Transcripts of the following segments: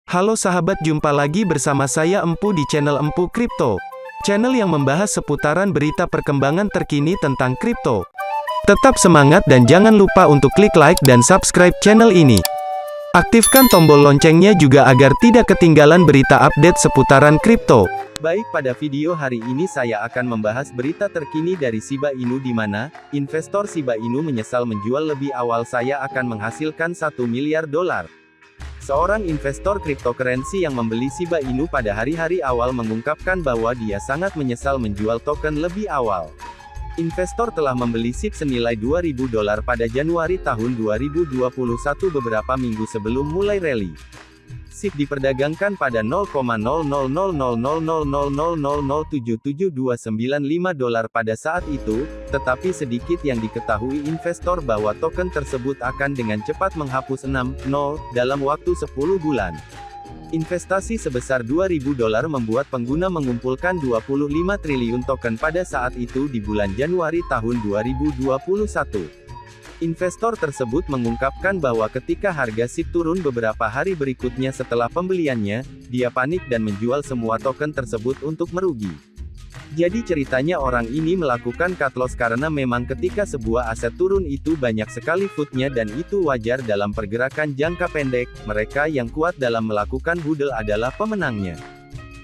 Halo sahabat, jumpa lagi bersama saya Empu di channel Empu Kripto. Channel yang membahas seputaran berita perkembangan terkini tentang kripto. Tetap semangat dan jangan lupa untuk klik like dan subscribe channel ini. Aktifkan tombol loncengnya juga agar tidak ketinggalan berita update seputaran kripto. Baik, pada video hari ini saya akan membahas berita terkini dari Shiba Inu di mana investor Shiba Inu menyesal menjual lebih awal. Saya akan menghasilkan $1 miliar. Seorang investor cryptocurrency yang membeli Shiba Inu pada hari-hari awal mengungkapkan bahwa dia sangat menyesal menjual token lebih awal. Investor telah membeli SHIB senilai $2.000 pada Januari tahun 2021 beberapa minggu sebelum mulai rally. SHIB diperdagangkan pada $0,000000007729 pada saat itu, tetapi sedikit yang diketahui investor bahwa token tersebut akan dengan cepat menghapus 6,0 dalam waktu 10 bulan. Investasi sebesar $2.000 membuat pengguna mengumpulkan 25 triliun token pada saat itu di bulan Januari tahun 2021. Investor tersebut mengungkapkan bahwa ketika harga SHIB turun beberapa hari berikutnya setelah pembeliannya, dia panik dan menjual semua token tersebut untuk merugi. Jadi ceritanya orang ini melakukan cut loss karena memang ketika sebuah aset turun itu banyak sekali footnya dan itu wajar dalam pergerakan jangka pendek. Mereka yang kuat dalam melakukan hodl adalah pemenangnya.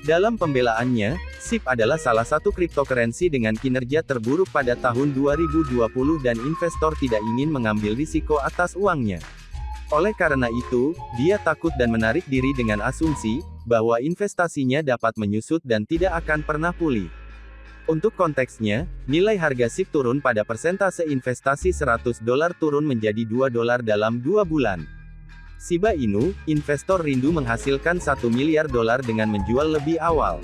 Dalam pembelaannya, SHIB adalah salah satu cryptocurrency dengan kinerja terburuk pada tahun 2020 dan investor tidak ingin mengambil risiko atas uangnya. Oleh karena itu, dia takut dan menarik diri dengan asumsi bahwa investasinya dapat menyusut dan tidak akan pernah pulih. Untuk konteksnya, nilai harga SHIB turun pada persentase investasi $100 turun menjadi $2 dalam 2 bulan. Shiba Inu, investor rindu menghasilkan $1 miliar dengan menjual lebih awal.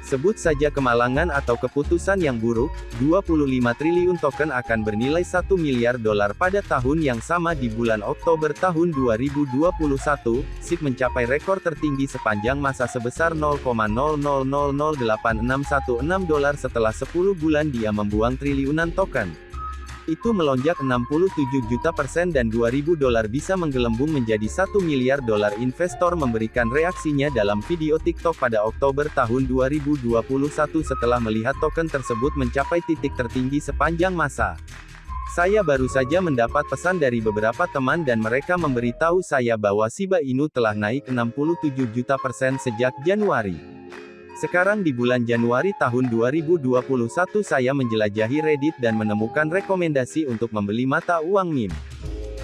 Sebut saja kemalangan atau keputusan yang buruk, 25 triliun token akan bernilai $1 miliar pada tahun yang sama di bulan Oktober tahun 2021, SHIB mencapai rekor tertinggi sepanjang masa sebesar $0,00008616 setelah 10 bulan dia membuang triliunan token. Itu melonjak 67% dan $2.000 bisa menggelembung menjadi $1 miliar. Investor memberikan reaksinya dalam video TikTok pada Oktober tahun 2021 setelah melihat token tersebut mencapai titik tertinggi sepanjang masa. Saya baru saja mendapat pesan dari beberapa teman dan mereka memberitahu saya bahwa Shiba Inu telah naik 67% sejak Januari. Sekarang di bulan Januari tahun 2021 saya menjelajahi Reddit dan menemukan rekomendasi untuk membeli mata uang meme.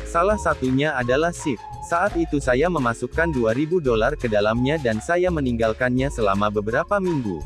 Salah satunya adalah SHIB. Saat itu saya memasukkan $2.000 ke dalamnya dan saya meninggalkannya selama beberapa minggu.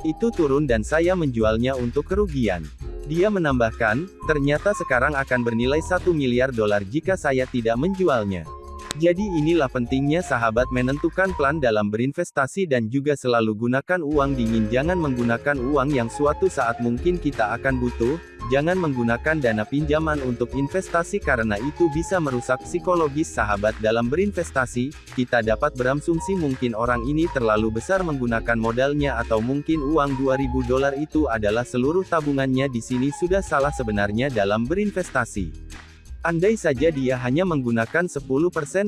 Itu turun dan saya menjualnya untuk kerugian. Dia menambahkan, ternyata sekarang akan bernilai $1 miliar jika saya tidak menjualnya. Jadi inilah pentingnya sahabat menentukan plan dalam berinvestasi dan juga selalu gunakan uang dingin. Jangan menggunakan uang yang suatu saat mungkin kita akan butuh. Jangan menggunakan dana pinjaman untuk investasi karena itu bisa merusak psikologis sahabat dalam berinvestasi. Kita dapat berasumsi mungkin orang ini terlalu besar menggunakan modalnya atau mungkin uang $2.000 itu adalah seluruh tabungannya. Di sini sudah salah sebenarnya dalam berinvestasi. Andai saja dia hanya menggunakan 10%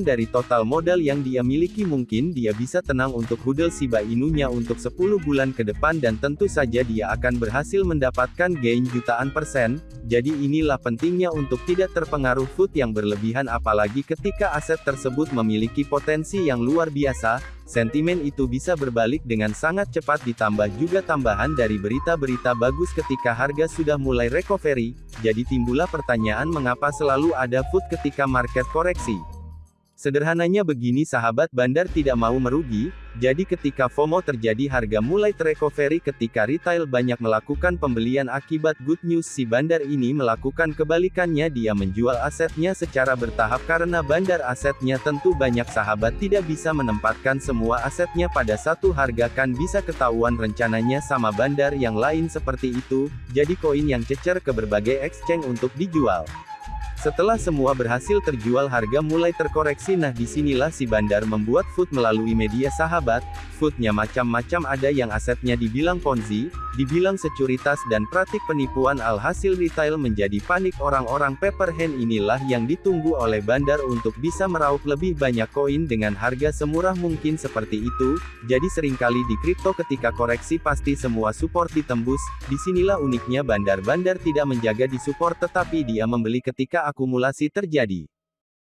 dari total modal yang dia miliki, mungkin dia bisa tenang untuk hodl Shiba Inu-nya untuk 10 bulan ke depan dan tentu saja dia akan berhasil mendapatkan gain jutaan persen. Jadi inilah pentingnya untuk tidak terpengaruh FUD yang berlebihan apalagi ketika aset tersebut memiliki potensi yang luar biasa. Sentimen itu bisa berbalik dengan sangat cepat ditambah juga tambahan dari berita-berita bagus ketika harga sudah mulai recovery. Jadi timbullah pertanyaan mengapa selalu ada FUD ketika market koreksi. Sederhananya begini sahabat, bandar tidak mau merugi, jadi ketika FOMO terjadi harga mulai terrecovery ketika retail banyak melakukan pembelian akibat good news. Si bandar ini melakukan kebalikannya, dia menjual asetnya secara bertahap karena bandar asetnya tentu banyak sahabat tidak bisa menempatkan semua asetnya pada satu harga, kan bisa ketahuan rencananya sama bandar yang lain seperti itu, jadi koin yang cecer ke berbagai exchange untuk dijual. Setelah semua berhasil terjual, harga mulai terkoreksi. Nah, disinilah si bandar membuat food melalui media sahabat. Foodnya macam-macam, ada yang asetnya dibilang ponzi, dibilang sekuritas dan praktik penipuan. Alhasil retail menjadi panik. Orang-orang paper hand inilah yang ditunggu oleh bandar untuk bisa meraup lebih banyak koin dengan harga semurah mungkin seperti itu. Jadi seringkali di kripto ketika koreksi pasti semua support ditembus. Disinilah uniknya bandar-bandar tidak menjaga di support tetapi dia membeli ketika akumulasi terjadi.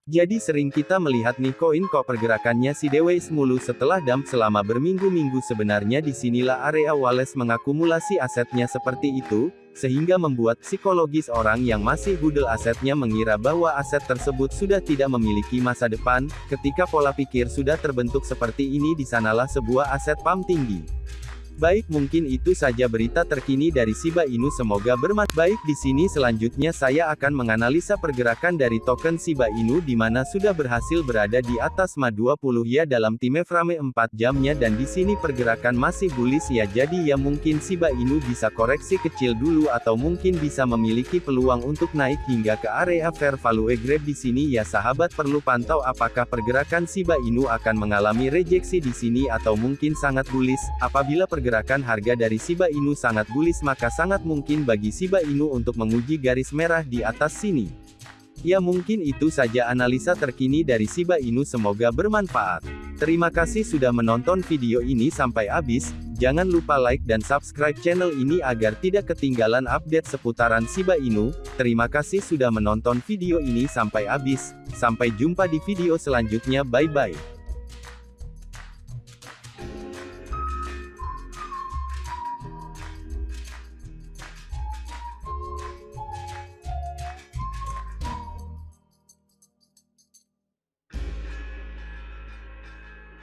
Jadi sering kita melihat nih koin kok pergerakannya sideways mulu setelah dump selama berminggu-minggu. Sebenarnya disinilah area Wallace mengakumulasi asetnya seperti itu, sehingga membuat psikologis orang yang masih hodl asetnya mengira bahwa aset tersebut sudah tidak memiliki masa depan. Ketika pola pikir sudah terbentuk seperti ini, disanalah sebuah aset pump tinggi. Baik, mungkin itu saja berita terkini dari Shiba Inu, semoga bermanfaat. Baik, di sini selanjutnya saya akan menganalisa pergerakan dari token Shiba Inu di mana sudah berhasil berada di atas MA20 ya dalam time frame 4 jamnya, dan di sini pergerakan masih bullish ya. Jadi ya mungkin Shiba Inu bisa koreksi kecil dulu atau mungkin bisa memiliki peluang untuk naik hingga ke area fair value grab. Di sini ya sahabat perlu pantau apakah pergerakan Shiba Inu akan mengalami rejeksi di sini atau mungkin sangat bullish. Apabila pergerakan harga dari Shiba Inu sangat bullish, maka sangat mungkin bagi Shiba Inu untuk menguji garis merah di atas sini. Ya mungkin itu saja analisa terkini dari Shiba Inu, semoga bermanfaat. Terima kasih sudah menonton video ini sampai habis. Jangan lupa like dan subscribe channel ini agar tidak ketinggalan update seputaran Shiba Inu. Terima kasih sudah menonton video ini sampai habis. Sampai jumpa di video selanjutnya, bye bye.